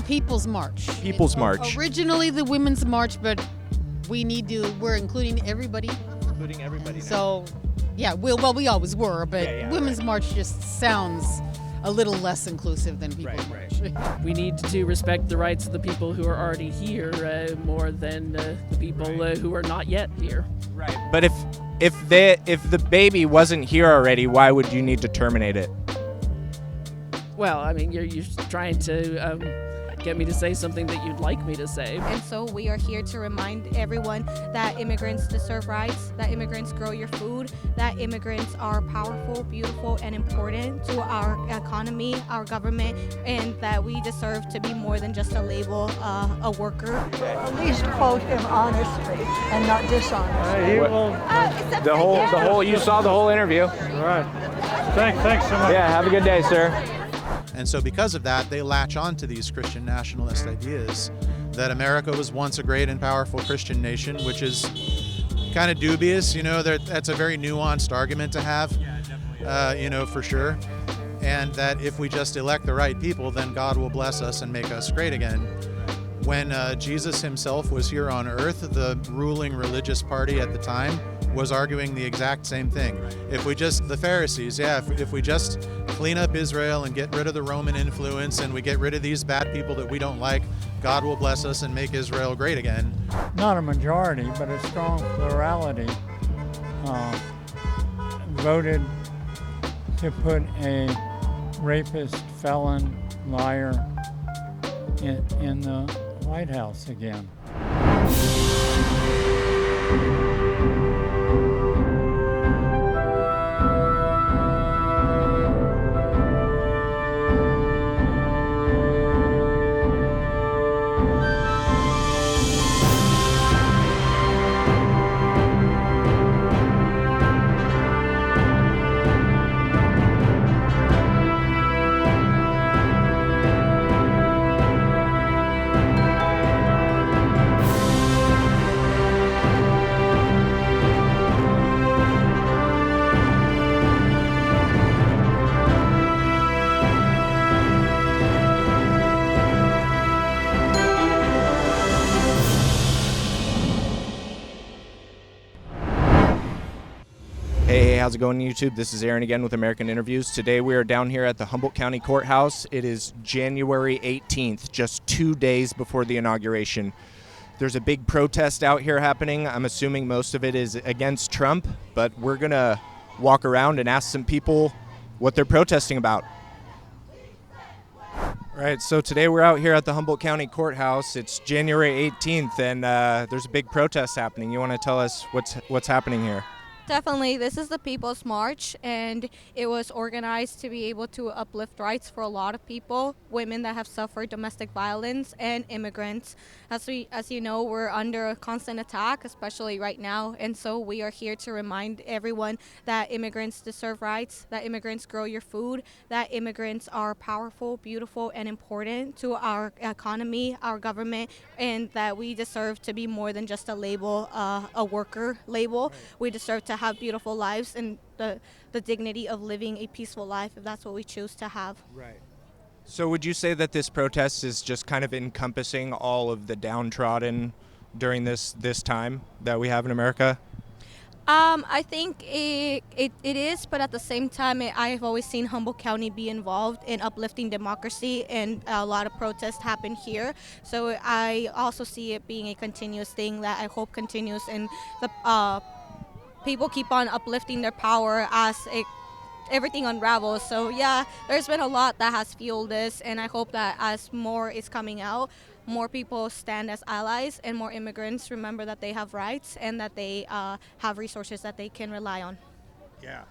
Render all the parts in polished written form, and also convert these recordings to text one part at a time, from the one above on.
People's March. People's March. Originally the Women's March, but we're including everybody. Including everybody now. So, yeah, we always were, but Women's March just sounds a little less inclusive than People's March. We need to respect the rights of the people who are already here more than the people who are not yet here. Right. But if the baby wasn't here already, why would you need to terminate it? Well, I mean, you're trying to get me to say something that you'd like me to say. And so we are here to remind everyone that immigrants deserve rights, that immigrants grow your food, that immigrants are powerful, beautiful, and important to our economy, our government, and that we deserve to be more than just a label, a worker. At least quote him honestly and not dishonestly. The whole. You saw the whole interview. All right. Thanks so much. Yeah. Have a good day, sir. And so because of that, they latch on to these Christian nationalist ideas that America was once a great and powerful Christian nation, which is kind of dubious. That's a very nuanced argument to have, for sure. And that if we just elect the right people, then God will bless us and make us great again. When Jesus himself was here on earth, the ruling religious party at the time was arguing the exact same thing. The Pharisees, if we just clean up Israel and get rid of the Roman influence and we get rid of these bad people that we don't like, God will bless us and make Israel great again. Not a majority, but a strong plurality voted to put a rapist, felon, liar in the White House again. Hey, how's it going, YouTube? This is Aaron again with American Interviews. Today we are down here at the Humboldt County Courthouse. It is January 18th, just 2 days before the inauguration. There's a big protest out here happening. I'm assuming most of it is against Trump, but we're going to walk around and ask some people what they're protesting about. All right, so today we're out here at the Humboldt County Courthouse. It's January 18th, and there's a big protest happening. You want to tell us what's happening here? Definitely. This is the People's March, and it was organized to be able to uplift rights for a lot of people, women that have suffered domestic violence, and immigrants. As you know, we're under a constant attack, especially right now, and so we are here to remind everyone that immigrants deserve rights, that immigrants grow your food, that immigrants are powerful, beautiful, and important to our economy, our government, and that we deserve to be more than just a label, a worker label. We deserve to have beautiful lives and the dignity of living a peaceful life if that's what we choose to have. Right. So would you say that this protest is just kind of encompassing all of the downtrodden during this time that we have in America? I think it is, but at the same time, I have always seen Humboldt County be involved in uplifting democracy, and a lot of protests happen here. So I also see it being a continuous thing that I hope continues, and the people keep on uplifting their power as everything unravels. So yeah, there's been a lot that has fueled this, and I hope that as more is coming out, more people stand as allies and more immigrants remember that they have rights and that they have resources that they can rely on. Yeah.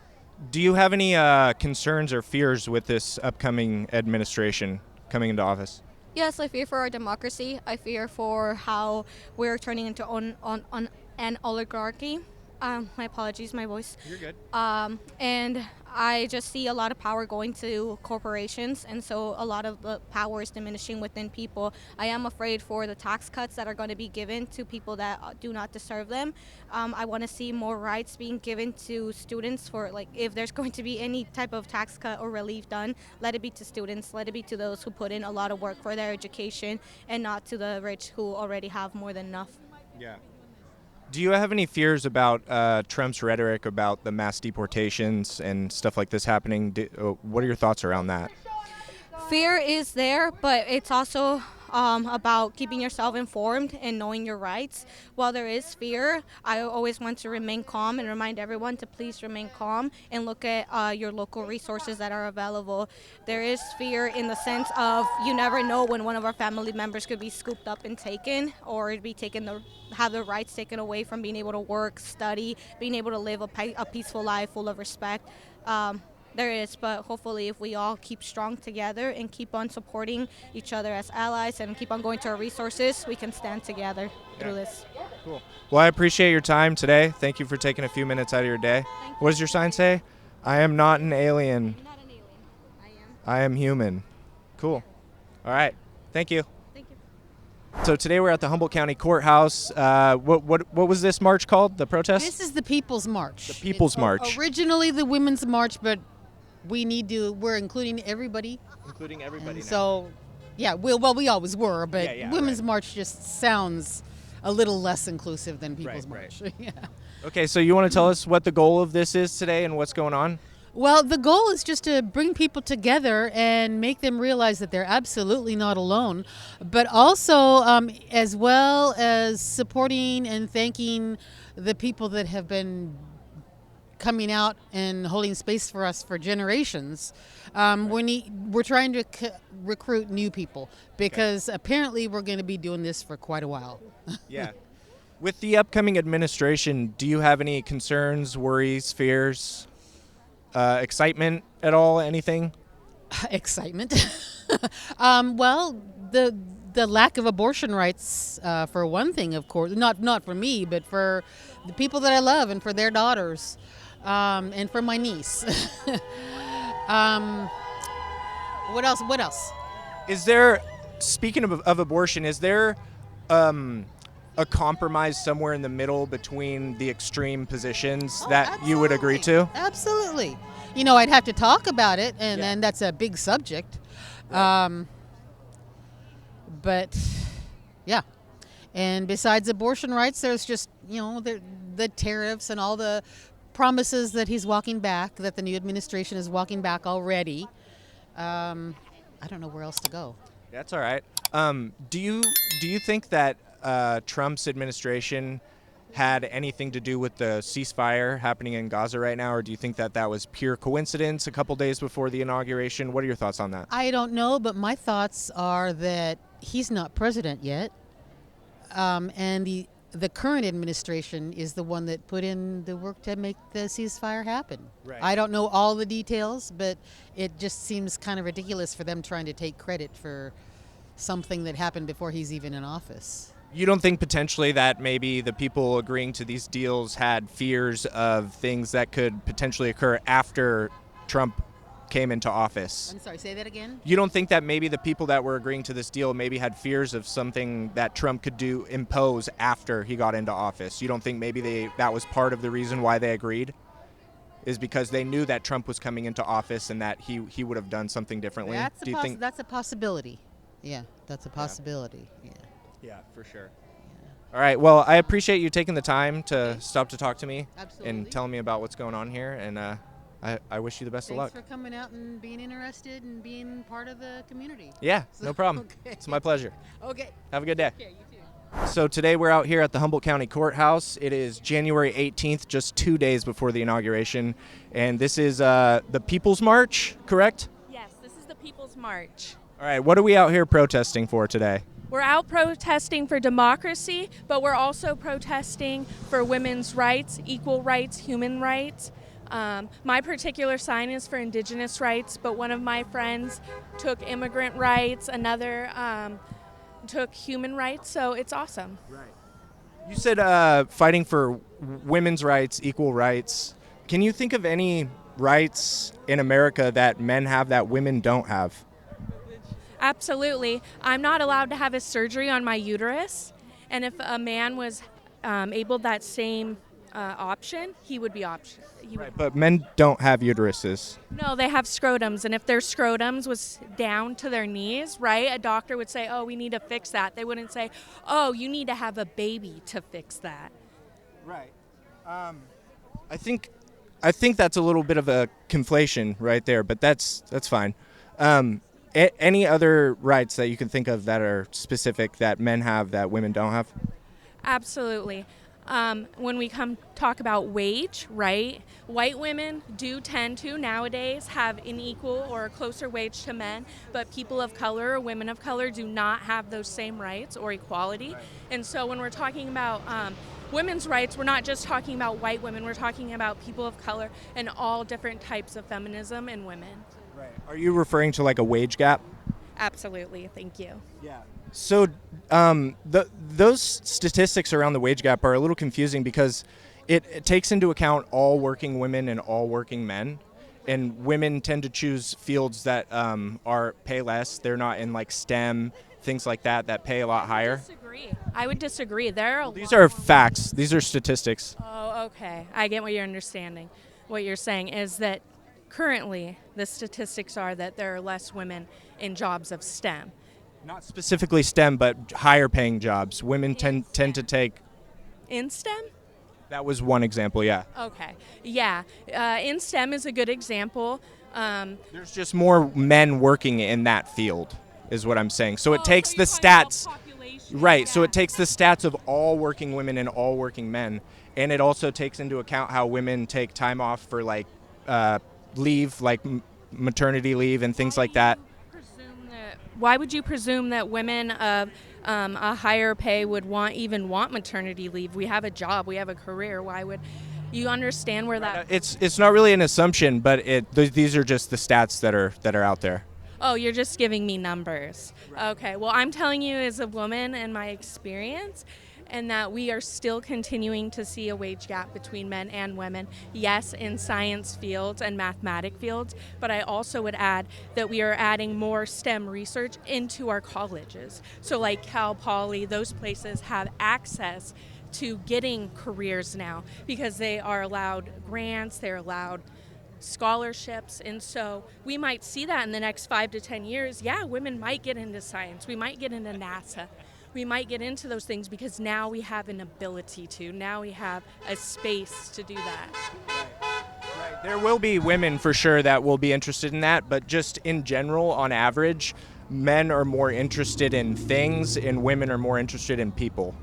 Do you have any concerns or fears with this upcoming administration coming into office? Yes, I fear for our democracy. I fear for how we're turning into an oligarchy. My apologies, my voice. You're good. And I just see a lot of power going to corporations, and so a lot of the power is diminishing within people. I am afraid for the tax cuts that are going to be given to people that do not deserve them. I want to see more rights being given to students for, like, if there's going to be any type of tax cut or relief done, let it be to students, let it be to those who put in a lot of work for their education, and not to the rich who already have more than enough. Yeah. Do you have any fears about Trump's rhetoric about the mass deportations and stuff like this happening? What are your thoughts around that? Fear is there, but it's also about keeping yourself informed and knowing your rights. While there is fear, I always want to remain calm and remind everyone to please remain calm and look at your local resources that are available. There is fear in the sense of you never know when one of our family members could be scooped up and taken, or be taken have their rights taken away from being able to work, study, being able to live a peaceful life full of respect. There is, but hopefully if we all keep strong together and keep on supporting each other as allies and keep on going to our resources, we can stand together through this. Cool. Well, I appreciate your time today. Thank you for taking a few minutes out of your day. What does your sign say? I am not an alien. I'm not an alien. I am human. Cool. All right. Thank you. Thank you. So today we're at the Humboldt County Courthouse. What was this march called? The protest? This is the People's March. The People's March. Originally the Women's March, but we're including everybody. Including everybody now. So, yeah, we always were, but Women's March just sounds a little less inclusive than People's March. Yeah. Okay, so you want to tell us what the goal of this is today and what's going on? Well, the goal is just to bring people together and make them realize that they're absolutely not alone, but also as well as supporting and thanking the people that have been coming out and holding space for us for generations. We're trying to recruit new people because apparently we're going to be doing this for quite a while. Yeah. With the upcoming administration, do you have any concerns, worries, fears, excitement at all, anything? Excitement? Well, the lack of abortion rights, for one thing, of course, not for me, but for the people that I love and for their daughters. And for my niece. What else? Is there, speaking of abortion, is there a compromise somewhere in the middle between the extreme positions that you would agree to? Absolutely. I'd have to talk about it, and then that's a big subject. Right. But, yeah. And besides abortion rights, there's just, the tariffs and all the promises that he's walking back, that the new administration is walking back already. I don't know where else to go. That's all right. Do you think that Trump's administration had anything to do with the ceasefire happening in Gaza right now, or do you think that was pure coincidence a couple days before the inauguration? What are your thoughts on that? I don't know, but my thoughts are that he's not president yet, and the current administration is the one that put in the work to make the ceasefire happen. Right. I don't know all the details, but it just seems kind of ridiculous for them trying to take credit for something that happened before he's even in office. You don't think potentially that maybe the people agreeing to these deals had fears of things that could potentially occur after Trump came into office? I'm sorry, say that again? You don't think that maybe the people that were agreeing to this deal maybe had fears of something that Trump could impose after he got into office? You don't think maybe that was part of the reason why they agreed? Is because they knew that Trump was coming into office and that he would have done something differently? That's a possibility. Yeah, that's a possibility. Yeah, for sure. All right. Well, I appreciate you taking the time to stop to talk to me. Absolutely. And telling me about what's going on here. And I wish you the best of luck. Thanks for coming out and being interested and being part of the community. Yeah, no problem. Okay. It's my pleasure. Okay. Have a good day. Okay, you too. So today we're out here at the Humboldt County Courthouse. It is January 18th, just 2 days before the inauguration. And this is the People's March, correct? Yes, this is the People's March. All right. What are we out here protesting for today? We're out protesting for democracy, but we're also protesting for women's rights, equal rights, human rights. My particular sign is for indigenous rights, but one of my friends took immigrant rights, another took human rights, so it's awesome. Right. You said fighting for women's rights, equal rights. Can you think of any rights in America that men have that women don't have? Absolutely. I'm not allowed to have a surgery on my uterus, and if a man was able that same option, he would be option. Right, but men don't have uteruses. No, they have scrotums, and if their scrotums was down to their knees, right, a doctor would say, "Oh, we need to fix that." They wouldn't say, "Oh, you need to have a baby to fix that." Right. I think that's a little bit of a conflation right there, but that's fine. Any other rights that you can think of that are specific that men have that women don't have? Absolutely. When we come talk about wage, right, white women do tend to nowadays have an equal or a closer wage to men, but people of color or women of color do not have those same rights or equality. Right. And so when we're talking about women's rights, we're not just talking about white women, we're talking about people of color and all different types of feminism in women. Right. Are you referring to like a wage gap? Absolutely. Thank you. Yeah. So those statistics around the wage gap are a little confusing because it takes into account all working women and all working men, and women tend to choose fields that are pay less. They're not in like STEM, things like that pay a lot higher. I would disagree. These are facts. These are statistics. Oh, okay. I get what you're understanding. What you're saying is that currently the statistics are that there are less women in jobs of STEM. Not specifically STEM, but higher paying jobs. Women tend to take. In STEM? That was one example, yeah. Okay. Yeah. In STEM is a good example. There's just more men working in that field, is what I'm saying. So it takes the stats. Right. Yeah. So it takes the stats of all working women and all working men, and it also takes into account how women take time off for like leave, like maternity leave and things like that. Why would you presume that women of a higher pay would want maternity leave? We have a job, we have a career. Why would you understand where that? It's not really an assumption, but these are just the stats that are out there. Oh, you're just giving me numbers. Right. Okay. Well, I'm telling you as a woman and my experience, and that we are still continuing to see a wage gap between men and women, yes, in science fields and mathematic fields, but I also would add that we are adding more STEM research into our colleges. So like Cal Poly, those places have access to getting careers now because they are allowed grants, they're allowed scholarships, and so we might see that in the next 5 to 10 years. Yeah, women might get into science, we might get into NASA. We might get into those things because now we have an ability to. Now we have a space to do that. Right. There will be women for sure that will be interested in that, but just in general, on average, men are more interested in things and women are more interested in people.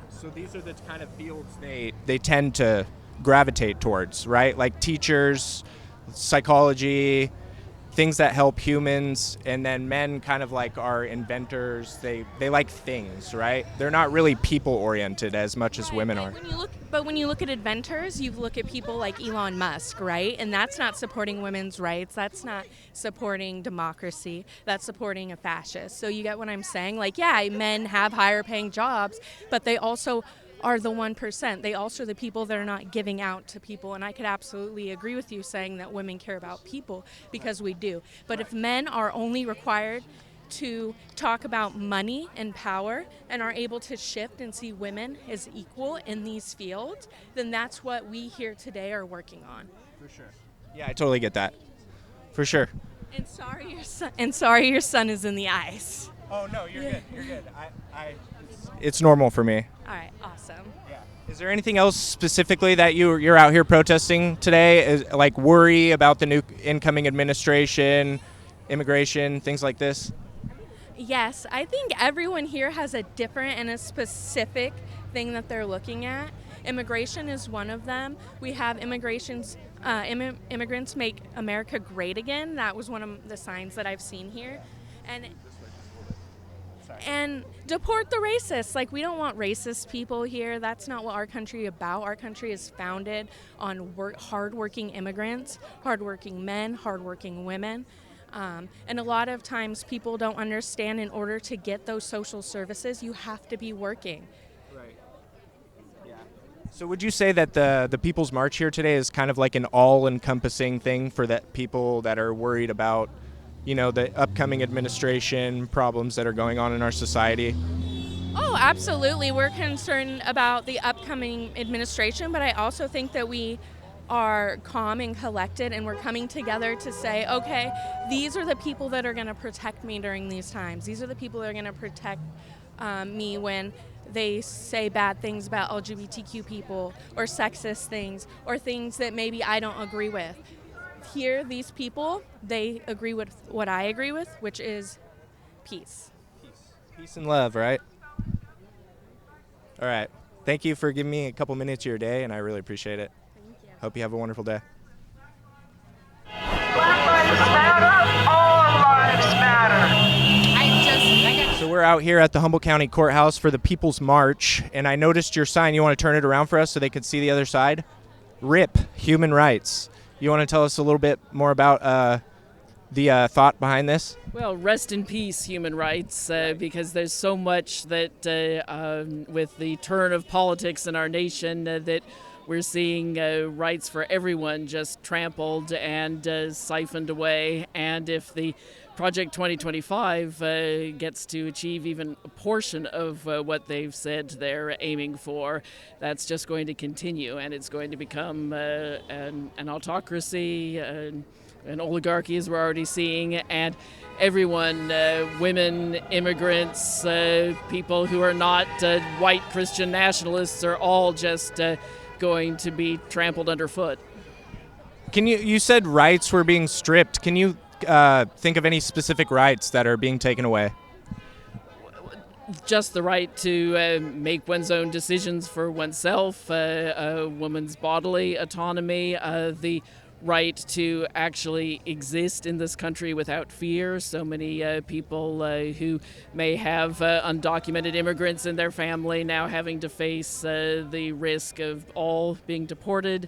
So these are the kind of fields they tend to gravitate towards, right? Like teachers, psychology, things that help humans, and then men kind of like are inventors. They like things, right? They're not really people oriented as much as women are. When you look at inventors, you look at people like Elon Musk, right? And that's not supporting women's rights. That's not supporting democracy. That's supporting a fascist. So you get what I'm saying? Like, yeah, men have higher paying jobs, but they also are the 1%. They also are the people that are not giving out to people. And I could absolutely agree with you saying that women care about people, because we do. But if men are only required to talk about money and power and are able to shift and see women as equal in these fields, then that's what we here today are working on. For sure. Yeah, I totally get that. For sure. And sorry your son is in the ice. Oh no, you're good. You're good. It's normal for me. All right, awesome. Yeah. Is there anything else specifically that you're out here protesting today? Like worry about the new incoming administration, immigration, things like this? Yes, I think everyone here has a different and a specific thing that they're looking at. Immigration is one of them. We have immigrants make America great again. That was one of the signs that I've seen here. And deport the racists. Like, we don't want racist people here. That's not what our country is about. Our country is founded on hardworking immigrants, hardworking men, hardworking women. And a lot of times people don't understand in order to get those social services, you have to be working. Right. Yeah. So would you say that the People's March here today is kind of like an all-encompassing thing for that people that are worried about, the upcoming administration, problems that are going on in our society? Oh, absolutely. We're concerned about the upcoming administration, but I also think that we are calm and collected, and we're coming together to say, okay, these are the people that are going to protect me during these times. These are the people that are going to protect me when they say bad things about LGBTQ people or sexist things or things that maybe I don't agree with. Here, these people, they agree with what I agree with, which is peace. Peace and love, right? All right. Thank you for giving me a couple minutes of your day, and I really appreciate it. Thank you. Hope you have a wonderful day. Black lives matter, all lives matter. So we're out here at the Humboldt County Courthouse for the People's March, and I noticed your sign. You want to turn it around for us so they could see the other side? RIP, human rights. You want to tell us a little bit more about the thought behind this? Well, rest in peace, human rights, because there's so much that with the turn of politics in our nation that we're seeing rights for everyone just trampled and siphoned away. And if the Project 2025 gets to achieve even a portion of what they've said they're aiming for, that's just going to continue, and it's going to become an autocracy, an oligarchy, as we're already seeing, and everyone, women, immigrants, people who are not white Christian nationalists, are all just going to be trampled underfoot. You said rights were being stripped. Can you think of any specific rights that are being taken away? Just the right to make one's own decisions for oneself, a woman's bodily autonomy, the right to actually exist in this country without fear. So many people who may have undocumented immigrants in their family now having to face the risk of all being deported.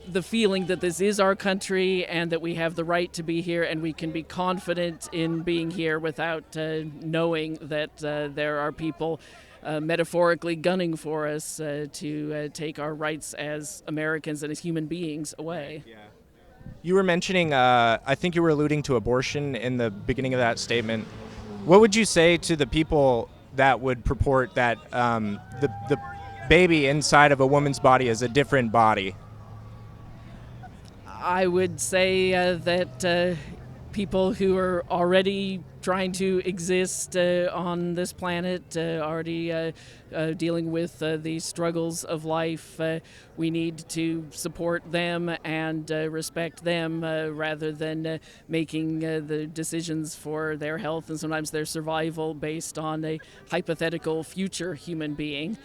The feeling that this is our country and that we have the right to be here and we can be confident in being here without knowing that there are people metaphorically gunning for us to take our rights as Americans and as human beings away. Yeah. You were mentioning, I think you were alluding to abortion in the beginning of that statement. What would you say to the people that would purport that the baby inside of a woman's body is a different body? I would say that people who are already trying to exist on this planet, already dealing with the struggles of life, we need to support them and respect them rather than making the decisions for their health and sometimes their survival based on a hypothetical future human being.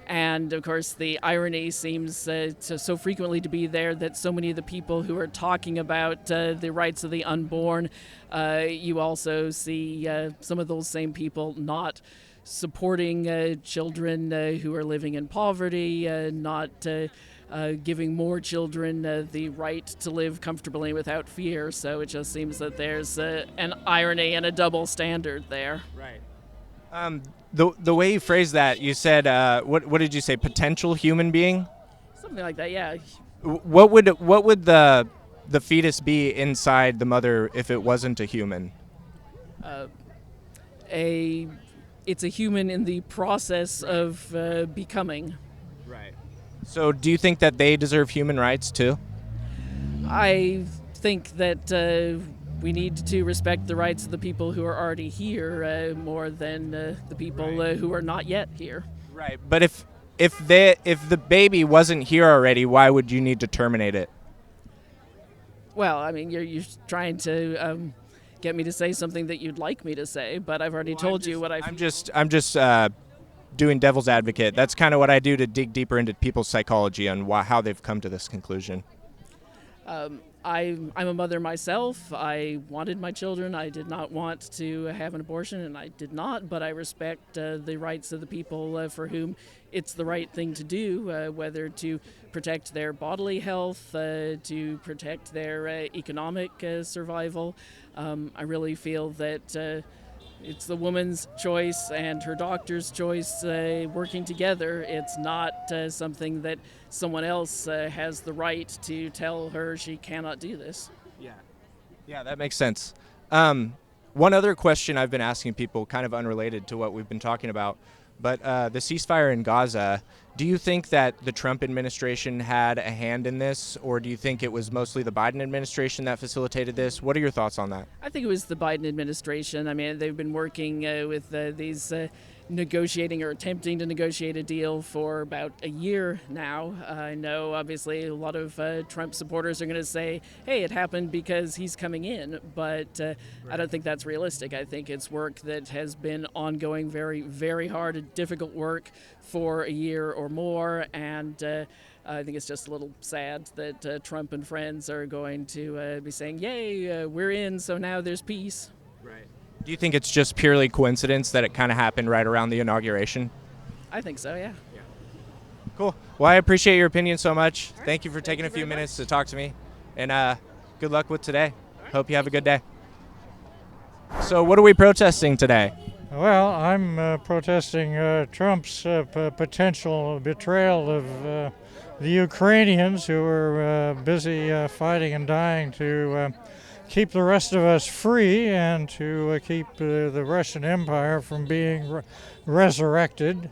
And of course, the irony seems so frequently to be there that so many of the people who are talking about the rights of the unborn, you also see some of those same people not supporting children who are living in poverty, not giving more children the right to live comfortably without fear. So it just seems that there's an irony and a double standard there. Right. The way you phrased that, you said, what did you say? Potential human being? Something like that, yeah. What would the fetus be inside the mother if it wasn't a human? It's a human in the process of becoming. Right. So do you think that they deserve human rights too? I think that we need to respect the rights of the people who are already here more than the people who are not yet here. Right. But if the baby wasn't here already, why would you need to terminate it? Well, I mean, you're trying to get me to say something that you'd like me to say, but I've already told you what I. I'm just doing devil's advocate. That's kind of what I do to dig deeper into people's psychology and how they've come to this conclusion. I'm a mother myself. I wanted my children. I did not want to have an abortion, and I did not, but I respect the rights of the people for whom it's the right thing to do, whether to protect their bodily health, to protect their economic survival. I really feel that it's the woman's choice and her doctor's choice working together. It's not something that someone else has the right to tell her she cannot do this. Yeah, that makes sense. One other question I've been asking people, kind of unrelated to what we've been talking about, but the ceasefire in Gaza, do you think that the Trump administration had a hand in this, or do you think it was mostly the Biden administration that facilitated this? What are your thoughts on that? I think it was the Biden administration. I mean, they've been working with these negotiating or attempting to negotiate a deal for about a year now. I know, obviously, a lot of Trump supporters are going to say, hey, it happened because he's coming in, but I don't think that's realistic. I think it's work that has been ongoing, very, very hard, difficult work for a year or more, and I think it's just a little sad that Trump and friends are going to be saying, yay, we're in, so now there's peace. Right. Do you think it's just purely coincidence that it kind of happened right around the inauguration? I think so, yeah. Cool. Well, I appreciate your opinion so much. Thank you for taking a few minutes to talk to me, and good luck with today. Hope you have a good day. So what are we protesting today? Well, I'm protesting Trump's potential betrayal of the Ukrainians who are busy fighting and dying to keep the rest of us free and to keep the Russian Empire from being resurrected.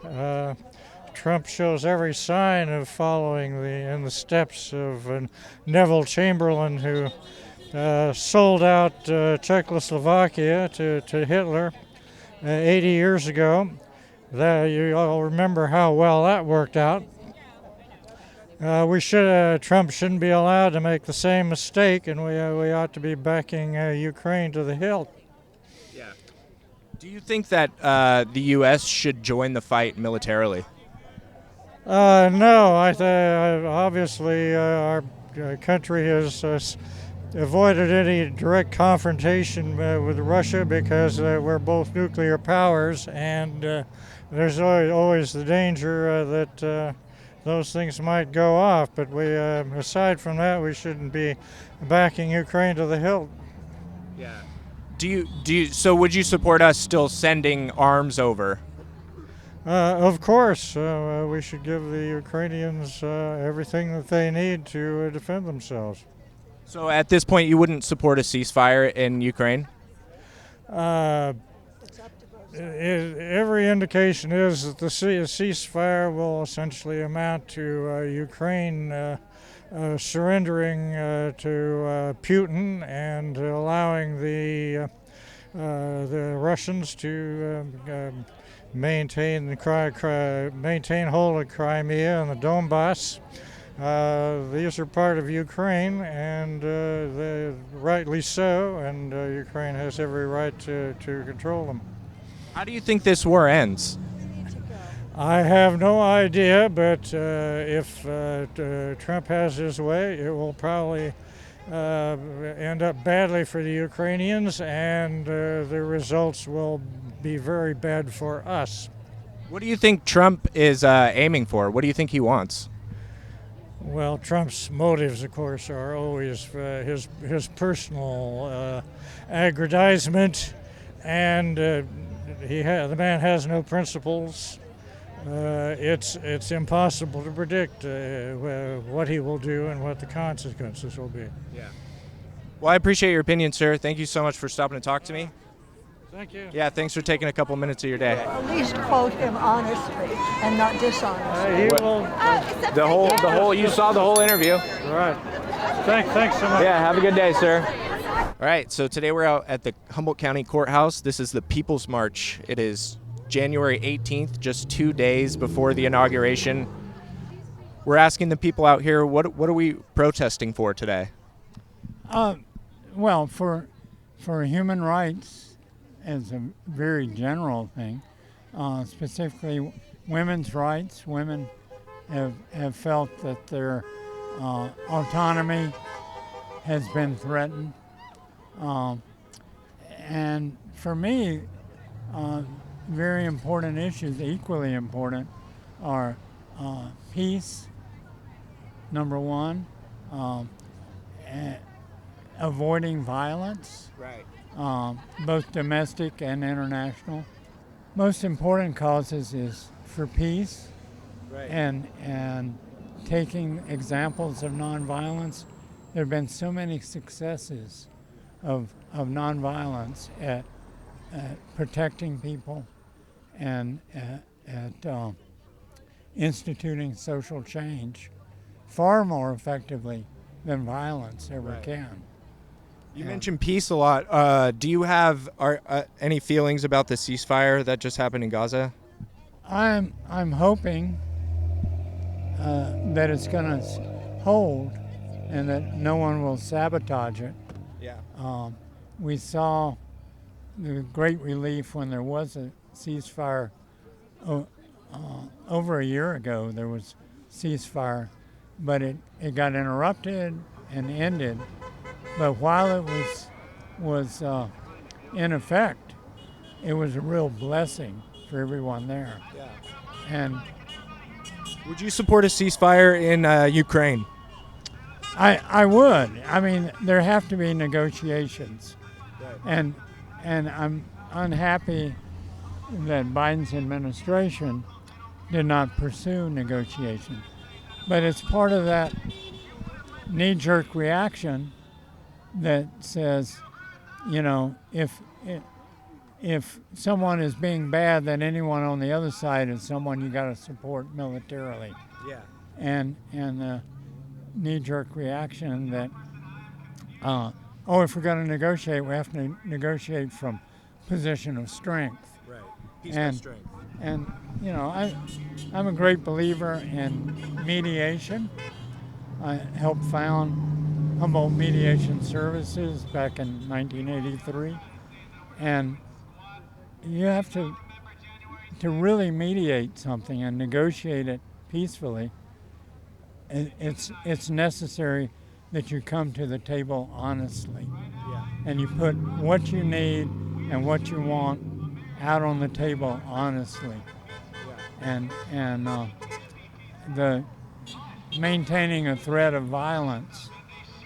Trump shows every sign of following in the steps of Neville Chamberlain, who sold out Czechoslovakia to Hitler 80 years ago. You all remember how well that worked out. Trump shouldn't be allowed to make the same mistake, and we ought to be backing Ukraine to the hilt. Yeah. Do you think that the U.S. should join the fight militarily? No, obviously our country has avoided any direct confrontation with Russia because we're both nuclear powers, and there's always the danger that those things might go off. But aside from that, we shouldn't be backing Ukraine to the hilt. Yeah. So would you support us still sending arms over? Of course, we should give the Ukrainians everything that they need to defend themselves. So at this point, you wouldn't support a ceasefire in Ukraine? Every indication is that the ceasefire will essentially amount to Ukraine surrendering to Putin and allowing the Russians to maintain hold of Crimea and the Donbass. These are part of Ukraine, and rightly so, and Ukraine has every right to control them. How do you think this war ends? I have no idea, but if Trump has his way, it will probably end up badly for the Ukrainians, and the results will be very bad for us. What do you think Trump is aiming for? What do you think he wants? Well, Trump's motives, of course, are always his personal aggrandizement, and the man has no principles. It's impossible to predict what he will do and what the consequences will be. Yeah. Well, I appreciate your opinion, sir. Thank you so much for stopping to talk to me. Thank you. Yeah, thanks for taking a couple minutes of your day. At least quote him honestly and not dishonestly. The whole. You saw the whole interview. All right. Thanks so much. Yeah, have a good day, sir. All right, so today we're out at the Humboldt County Courthouse. This is the People's March. It is January 18th, just 2 days before the inauguration. We're asking the people out here, what are we protesting for today? Well, for human rights as a very general thing, specifically women's rights. Women have felt that their autonomy has been threatened. And for me, very important issues, equally important, are peace, number one, avoiding violence, Right. both domestic and international. Most important causes is for peace Right. and taking examples of nonviolence. There have been so many successes of nonviolence at protecting people and at instituting social change far more effectively than violence ever Right. can. You mentioned peace a lot. Do you have any feelings about the ceasefire that just happened in Gaza? I'm hoping that it's going to hold and that no one will sabotage it. Yeah. We saw the great relief when there was a ceasefire over a year ago. There was ceasefire, but it got interrupted and ended. But while it was in effect, it was a real blessing for everyone there. Yeah. And Would you support a ceasefire in Ukraine? I would. I mean, there have to be negotiations. Right. And I'm unhappy that Biden's administration did not pursue negotiation. But it's part of that knee-jerk reaction that says, you know, if someone is being bad, then anyone on the other side is someone you got to support militarily. Yeah. And the knee-jerk reaction that, if we're going to negotiate, we have to negotiate from position of strength. Right. Peace by And strength. and you know, I'm a great believer in mediation. I helped found Humboldt Mediation Services back in 1983, and you have to really mediate something and negotiate it peacefully. It's necessary that you come to the table honestly, Yeah. and you put what you need and what you want out on the table honestly. And the maintaining a threat of violence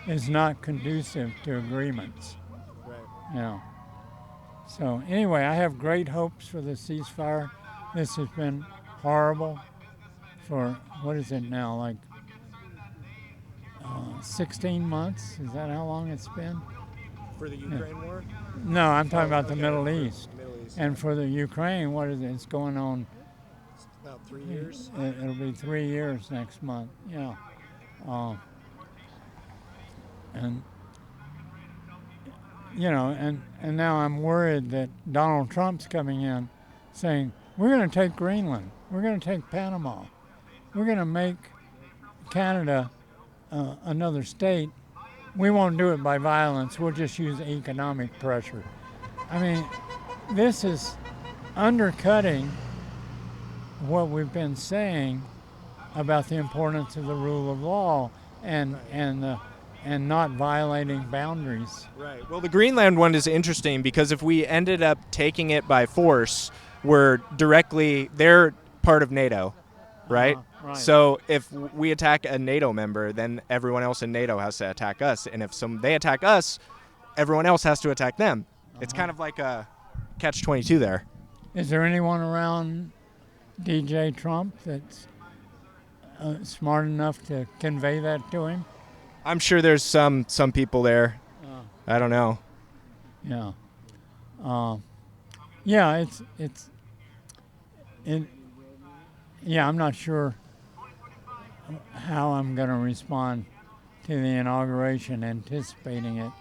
is not conducive to agreements. Right. You know. So anyway, I have great hopes for the ceasefire. This has been horrible for, what is it now, like 16 months? Is that how long it's been? For the Ukraine war? No, I'm talking about the okay, Middle for East. Middle East. And for the Ukraine, what is it? It's going on, About 3 years. it'll be 3 years next month. Yeah. And you know, and now I'm worried that Donald Trump's coming in saying, we're going to take Greenland, we're going to take Panama, we're going to make Canada another state. We won't do it by violence, we'll just use economic pressure. I mean, this is undercutting what we've been saying about the importance of the rule of law and not violating boundaries. Right. Well, the Greenland one is interesting because if we ended up taking it by force, they're part of NATO, right? Right. So if we attack a NATO member, then everyone else in NATO has to attack us. And if they attack us, everyone else has to attack them. It's kind of like a catch-22 there. Is there anyone around DJ Trump that's smart enough to convey that to him? I'm sure there's some people there. I don't know. Yeah. Yeah, I'm not sure how I'm going to respond to the inauguration. Anticipating it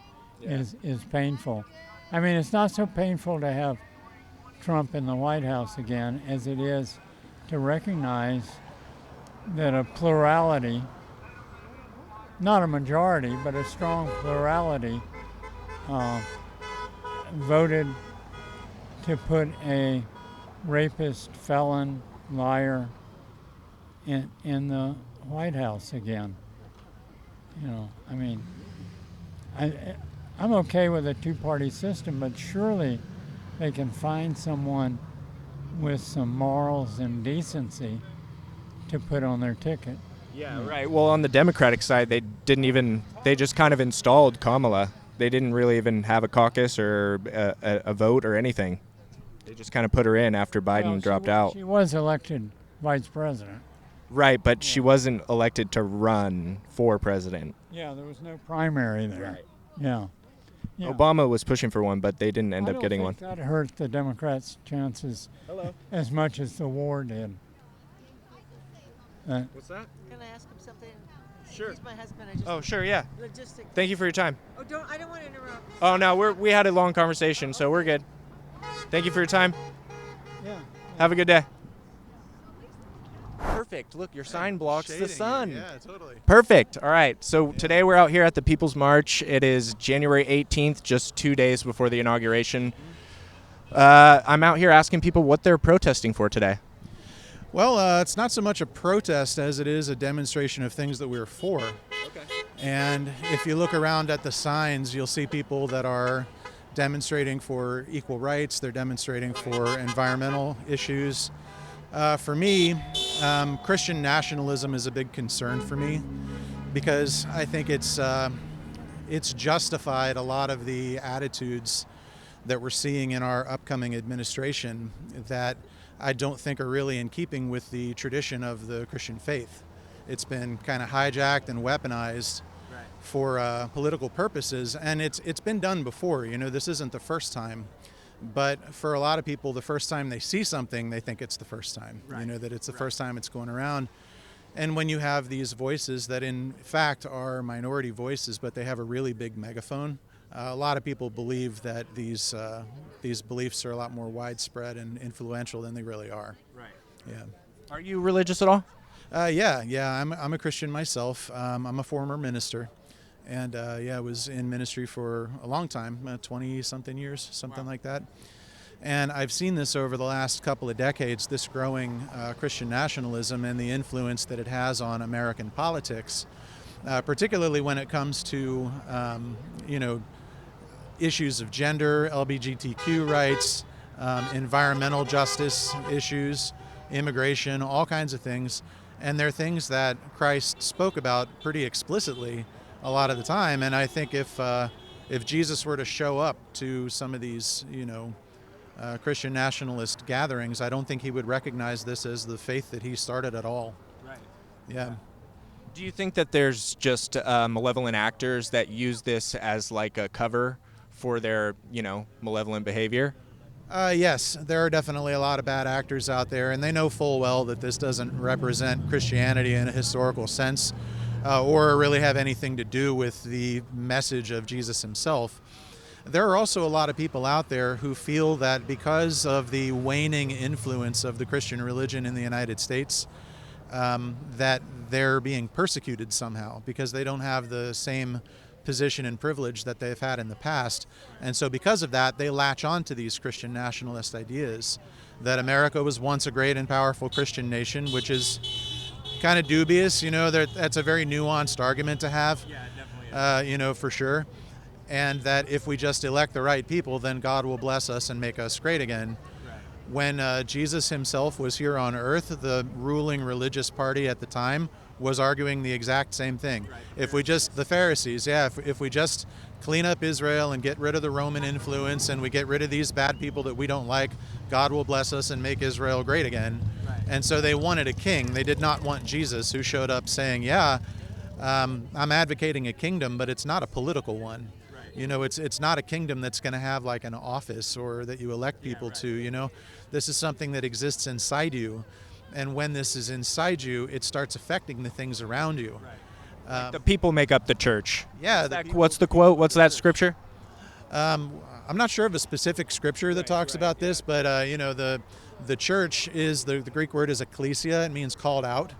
is painful. I mean, it's not so painful to have Trump in the White House again as it is to recognize that a plurality, not a majority, but a strong plurality, voted to put a rapist, felon, liar in the White House again. You know, I mean, I'm okay with a two-party system, but surely they can find someone with some morals and decency to put on their ticket. Yeah, right. Well, on the Democratic side, they just kind of installed Kamala. They didn't really even have a caucus or a vote or anything. They just kind of put her in after Biden dropped out. She was elected vice president. Right, but she wasn't elected to run for president. Yeah, there was no primary there. Right. Yeah. Obama was pushing for one, but they didn't end up getting one. I don't think that hurt the Democrats' chances as much as the war did. What's that? Can I ask him something? Sure. He's my husband. I just Oh, sure, yeah. Logistics. Thank you for your time. Oh, I don't want to interrupt. Oh, no, we had a long conversation, so we're good. Thank you for your time. Yeah. Have a good day. Perfect. Look, your sign blocks the sun. Yeah, totally. Perfect. All right. So today we're out here at the People's March. It is January 18th, just 2 days before the inauguration. I'm out here asking people what they're protesting for today. Well, it's not so much a protest as it is a demonstration of things that we're for. Okay. And if you look around at the signs, you'll see people that are demonstrating for equal rights. They're demonstrating for environmental issues. For me, Christian nationalism is a big concern for me because I think it's justified a lot of the attitudes that we're seeing in our upcoming administration that I don't think are really in keeping with the tradition of the Christian faith. It's been kind of hijacked and weaponized for political purposes, and it's been done before. You know, this isn't the first time. But for a lot of people, the first time they see something, they think it's the first time. Right. You know, that it's the first time it's going around. And when you have these voices that in fact are minority voices, but they have a really big megaphone, a lot of people believe that these beliefs are a lot more widespread and influential than they really are. Right. Yeah. Are you religious at all? Yeah. I'm a Christian myself. I'm a former minister. And I was in ministry for a long time, 20-something years, something like that. And I've seen this over the last couple of decades, this growing Christian nationalism and the influence that it has on American politics, particularly when it comes to, issues of gender, LGBTQ rights, environmental justice issues, immigration, all kinds of things. And they're things that Christ spoke about pretty explicitly a lot of the time, and I think if Jesus were to show up to some of these, Christian nationalist gatherings, I don't think he would recognize this as the faith that he started at all. Right. Yeah. Do you think that there's just malevolent actors that use this as like a cover for their, malevolent behavior? Yes, there are definitely a lot of bad actors out there, and they know full well that this doesn't represent Christianity in a historical sense. Or really have anything to do with the message of Jesus himself. There are also a lot of people out there who feel that because of the waning influence of the Christian religion in the United States, that they're being persecuted somehow because they don't have the same position and privilege that they've had in the past. And so because of that, they latch on to these Christian nationalist ideas that America was once a great and powerful Christian nation, which is kind of dubious, that's a very nuanced argument to have, for sure. And that if we just elect the right people, then God will bless us and make us great again. Right. When Jesus himself was here on earth, the ruling religious party at the time was arguing the exact same thing. Right. If we just clean up Israel and get rid of the Roman influence and we get rid of these bad people that we don't like, God will bless us and make Israel great again. Right. And so they wanted a king. They did not want Jesus, who showed up saying, I'm advocating a kingdom, but it's not a political one. Right. It's not a kingdom that's going to have like an office or that you elect people to, This is something that exists inside you. And when this is inside you, it starts affecting the things around you. Right. Like the people make up the church. Yeah. What's the quote? What's that scripture? I'm not sure of a specific scripture that talks about this, but the church is the Greek word is ecclesia. It means called out,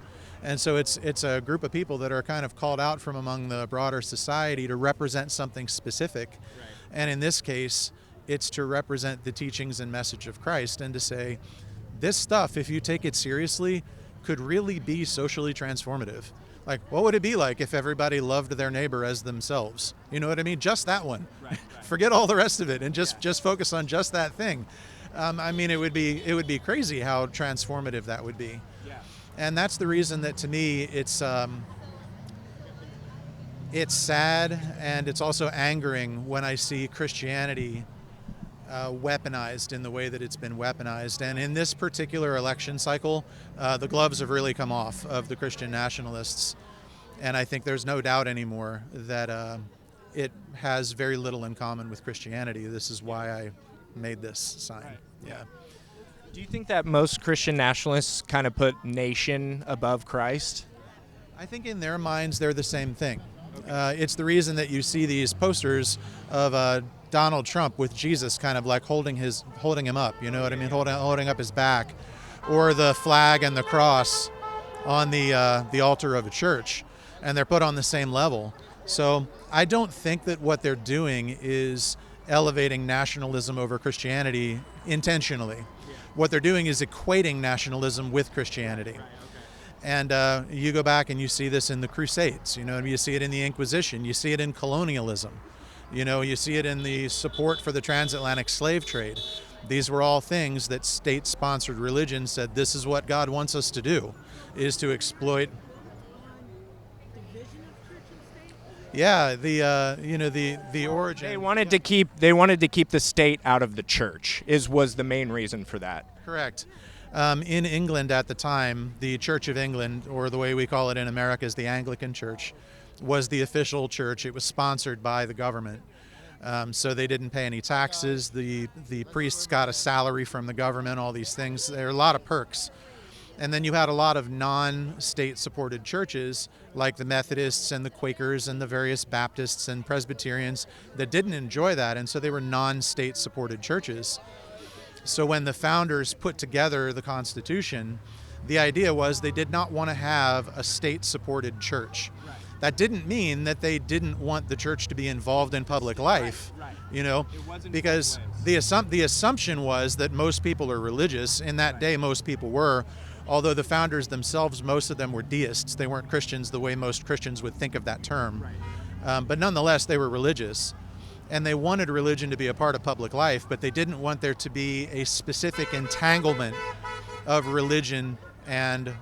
and so it's a group of people that are kind of called out from among the broader society to represent something specific. Right. And in this case, it's to represent the teachings and message of Christ and to say, this stuff, if you take it seriously, could really be socially transformative. Like, what would it be like if everybody loved their neighbor as themselves? You know what I mean? Just that one. Right. Forget all the rest of it and just focus on just that thing. I mean, it would be crazy how transformative that would be. Yeah. And that's the reason that, to me, it's sad, and it's also angering when I see Christianity weaponized in the way that it's been weaponized. And in this particular election cycle, the gloves have really come off of the Christian nationalists. And I think there's no doubt anymore that it has very little in common with Christianity. This is why I made this sign. Right. Yeah. Do you think that most Christian nationalists kind of put nation above Christ? I think in their minds they're the same thing. It's the reason that you see these posters of Donald Trump with Jesus kind of like holding him up, you know what I mean, holding up his back, or the flag and the cross on the altar of a church, and they're put on the same level. So I don't think that what they're doing is elevating nationalism over Christianity intentionally. What they're doing is equating nationalism with Christianity. And you go back and you see this in the Crusades, you know, you see it in the Inquisition, you see it in colonialism, you know, you see it in the support for the transatlantic slave trade. These were all things that state-sponsored religion said, this is what God wants us to do, is to exploit. Yeah, the origin. They wanted to keep the state out of the church. Was the main reason for that. Correct. In England at the time, the Church of England, or the way we call it in America is the Anglican Church, was the official church. It was sponsored by the government. So they didn't pay any taxes. The priests got a salary from the government, all these things. There are a lot of perks. And then you had a lot of non-state supported churches like the Methodists and the Quakers and the various Baptists and Presbyterians that didn't enjoy that, and so they were non-state supported churches. So when the founders put together the Constitution, the idea was they did not want to have a state-supported church. That didn't mean that they didn't want the church to be involved in public life, you know, because the assumption was that most people are religious. In that day, most people were, although the founders themselves, most of them were deists. They weren't Christians the way most Christians would think of that term. But nonetheless, they were religious. And they wanted religion to be a part of public life, but they didn't want there to be a specific entanglement of religion and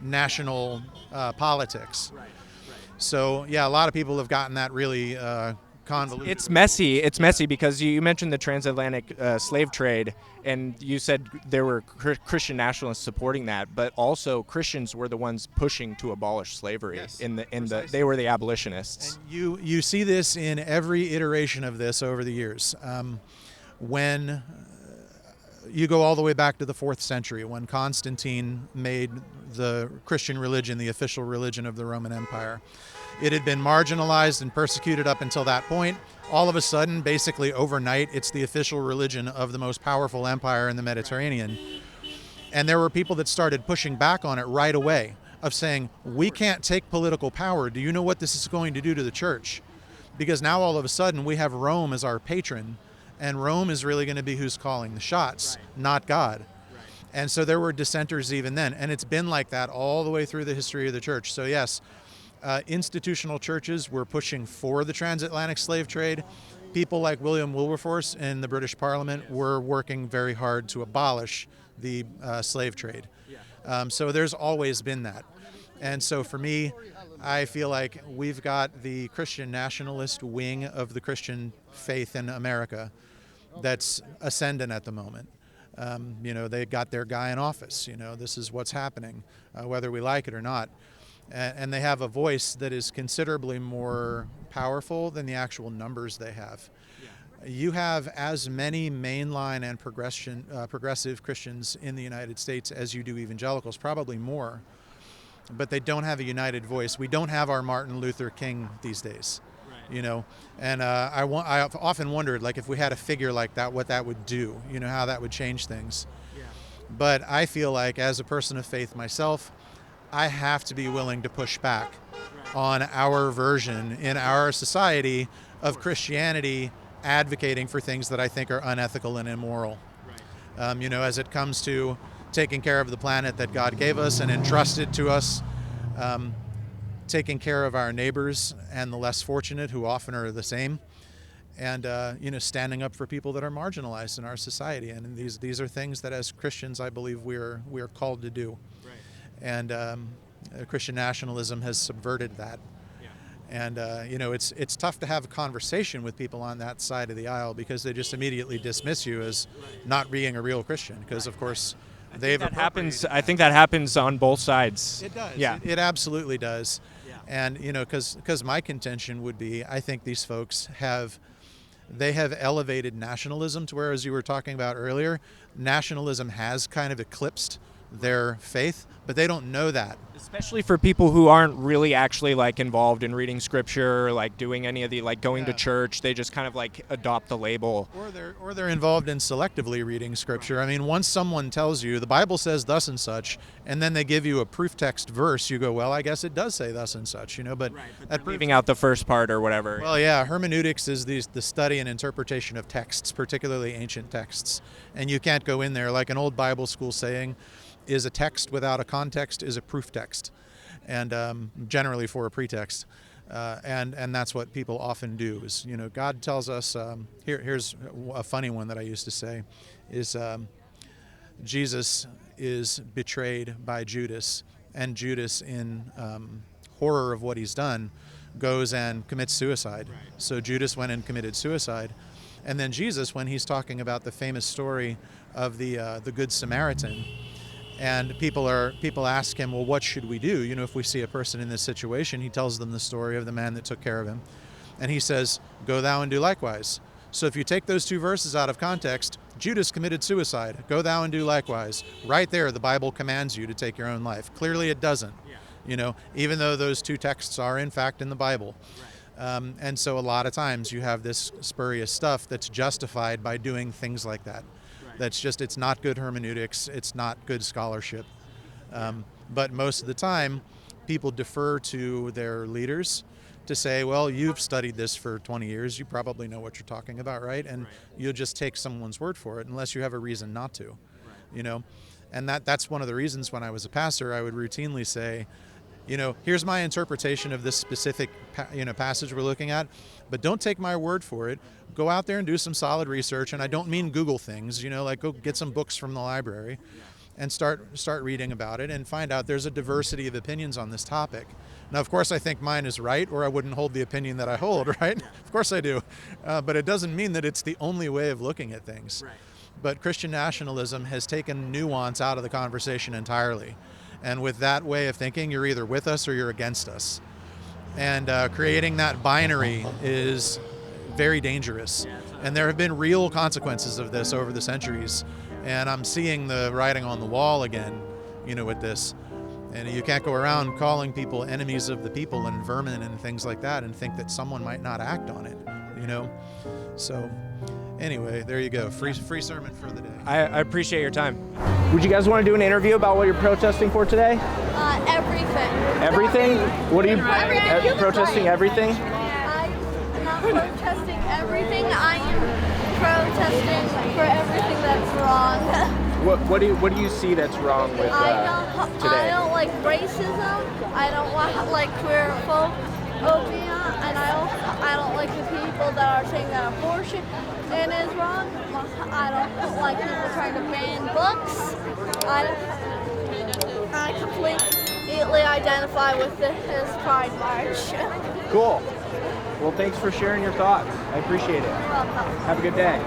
national politics. So, yeah, a lot of people have gotten that really convoluted. It's messy. It's messy because you mentioned the transatlantic slave trade, and you said there were Christian nationalists supporting that, but also Christians were the ones pushing to abolish slavery. Yes, They were the abolitionists. And you see this in every iteration of this over the years. When you go all the way back to the 4th century, when Constantine made the Christian religion the official religion of the Roman Empire. It had been marginalized and persecuted up until that point. All of a sudden, basically overnight, it's the official religion of the most powerful empire in the Mediterranean. And there were people that started pushing back on it right away, of saying, we can't take political power. Do you know what this is going to do to the church? Because now all of a sudden we have Rome as our patron, and Rome is really going to be who's calling the shots, not God. And so there were dissenters even then, and it's been like that all the way through the history of the church. So yes, institutional churches were pushing for the transatlantic slave trade. People like William Wilberforce in the British Parliament were working very hard to abolish the slave trade. So there's always been that. And so for me, I feel like we've got the Christian nationalist wing of the Christian faith in America that's ascendant at the moment. You know, they got their guy in office. You know, this is what's happening, whether we like it or not. And they have a voice that is considerably more powerful than the actual numbers they have. You have as many mainline and progressive Christians in the United States as you do evangelicals, probably more. But they don't have a united voice. We don't have our Martin Luther King these days. You know, and I've often wondered, like, if we had a figure like that, what that would do, you know, how that would change things. But I feel like, as a person of faith myself, I have to be willing to push back on our version in our society of Christianity advocating for things that I think are unethical and immoral. You know, as it comes to taking care of the planet that God gave us and entrusted to us, taking care of our neighbors and the less fortunate, who often are the same, and standing up for people that are marginalized in our society. And these are things that as Christians I believe we are called to do. Right. And Christian nationalism has subverted that. And it's tough to have a conversation with people on that side of the aisle because they just immediately dismiss you as not being a real Christian, because of course they've appropriated that. I think that happens on both sides. It does. Yeah. It absolutely does. Yeah. And because my contention would be, I think these folks have elevated nationalism to where, as you were talking about earlier, nationalism has kind of eclipsed their faith, but they don't know that. Especially for people who aren't really actually like involved in reading scripture, or like doing any of the like going to church. They just kind of like adopt the label. Or they're involved in selectively reading scripture. I mean, once someone tells you the Bible says thus and such, and then they give you a proof text verse, you go, well, I guess it does say thus and such, but that leaving out the first part or whatever. Well, yeah, hermeneutics is the study and interpretation of texts, particularly ancient texts, and you can't go in there like an old Bible school saying is a text without a context is a proof text, and generally for a pretext, and that's what people often do. Is God tells us. Here's a funny one that I used to say, is Jesus is betrayed by Judas, and Judas in horror of what he's done goes and commits suicide. Right. So Judas went and committed suicide, and then Jesus, when he's talking about the famous story of the Good Samaritan. And people ask him, well, what should we do? If we see a person in this situation, he tells them the story of the man that took care of him. And he says, go thou and do likewise. So if you take those two verses out of context, Judas committed suicide. Go thou and do likewise. Right there, the Bible commands you to take your own life. Clearly it doesn't, even though those two texts are in fact in the Bible. Right. And so a lot of times you have this spurious stuff that's justified by doing things like that. It's not good hermeneutics, it's not good scholarship. But most of the time, people defer to their leaders to say, well, you've studied this for 20 years, you probably know what you're talking about, right? And you'll just take someone's word for it unless you have a reason not to, And that's one of the reasons when I was a pastor, I would routinely say, here's my interpretation of this specific passage we're looking at, but don't take my word for it. Go out there and do some solid research, and I don't mean Google things, like go get some books from the library and start reading about it and find out there's a diversity of opinions on this topic. Now, of course, I think mine is right, or I wouldn't hold the opinion that I hold, right? Of course I do. But it doesn't mean that it's the only way of looking at things. Right. But Christian nationalism has taken nuance out of the conversation entirely. And with that way of thinking, you're either with us or you're against us. And creating that binary is very dangerous. And there have been real consequences of this over the centuries. And I'm seeing the writing on the wall again, with this. And you can't go around calling people enemies of the people and vermin and things like that and think that someone might not act on it, So anyway, there you go. Free sermon for the day. I appreciate your time. Would you guys want to do an interview about what you're protesting for today? Everything. Everything? What are you protesting? Everything? I'm not protesting everything. I am protesting for everything that's wrong. What do you see that's wrong with today? I don't like racism. I don't like queer phobia, and I don't like the people that are saying that abortion is wrong. I don't like people trying to ban books. I completely identify with his Pride March. Cool. Well, thanks for sharing your thoughts. I appreciate it. You're welcome. Have a good day.